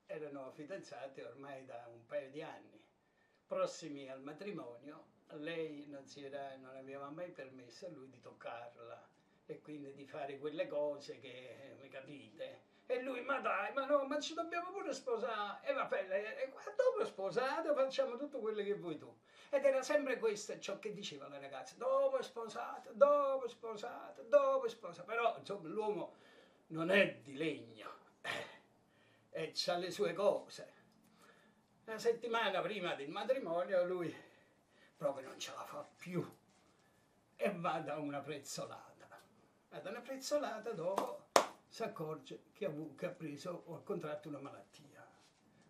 erano fidanzati ormai da un paio di anni, prossimi al matrimonio. Lei non aveva mai permesso a lui di toccarla e quindi di fare quelle cose che, mi capite? E lui, ma dai, ma no, ma ci dobbiamo pure sposare. E vabbè, dopo sposato facciamo tutto quello che vuoi tu. Ed era sempre questo ciò che diceva la ragazza: dopo sposato, dopo sposato, dopo sposato. Però insomma l'uomo non è di legno e c'ha le sue cose. Una settimana prima del matrimonio lui proprio non ce la fa più e va da una prezzolata. Va da una prezzolata, dopo si accorge che ha preso o ha contratto una malattia.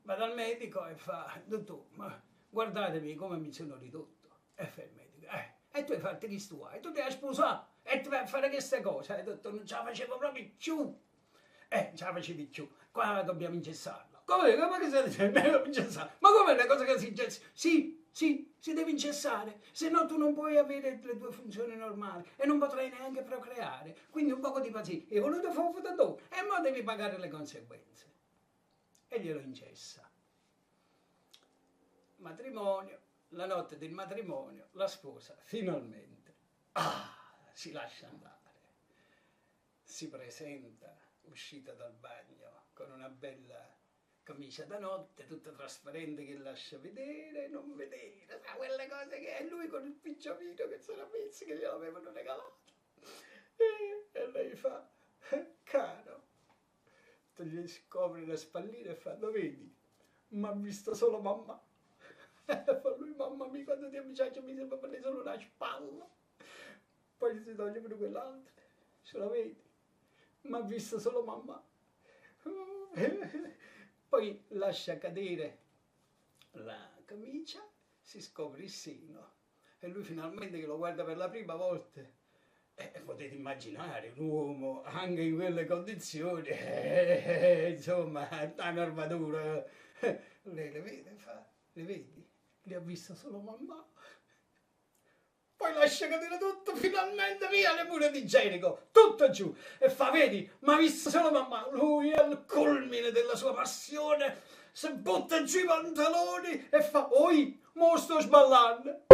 Va dal medico e fa: dottor, ma guardatemi come mi sono ridotto. E fa il medico: e tu hai fatto che stuai? Tu ti hai sposato e ti vai a fare queste cose? E dottor, non ce la facevo proprio più. Non ce la facevi più. Qua dobbiamo ingessarlo. Come che stai dicendo? Ma come è una cosa che si ingessa? Sì, si deve ingessare, se no tu non puoi avere le tue funzioni normali e non potrai neanche procreare. Quindi un poco di pazienza. È voluto fare da tu e ora devi pagare le conseguenze. E glielo ingessa. Matrimonio, la notte del matrimonio, la sposa finalmente si lascia andare. Si presenta, uscita dal bagno, con una bella camicia da notte, tutta trasparente, che lascia vedere, non vedere, sa, quelle cose che è lui con il picciamino che si era messo, che gliel'avevano regalato. E lei fa: caro, gli scopre la spallina e fa: lo vedi, ma ha visto solo mamma. Fa lui: mamma mia, quando ti avvicini mi sembra prendere solo una spalla. Poi si toglie pure quell'altra, ce la vedi, ma ha visto solo mamma. Poi lascia cadere la camicia, si scopre il seno e lui finalmente che lo guarda per la prima volta. Potete immaginare un uomo anche in quelle condizioni, insomma, un'armatura. Lei le vede, fa: le vedi? Le ha visto solo mamma. Poi lascia cadere tutto, finalmente via le mura di Gerico, tutto giù, e fa: vedi, ma ha visto solo mamma. Lui al culmine della sua passione si butta giù i pantaloni e fa: oi, mo sto sballando.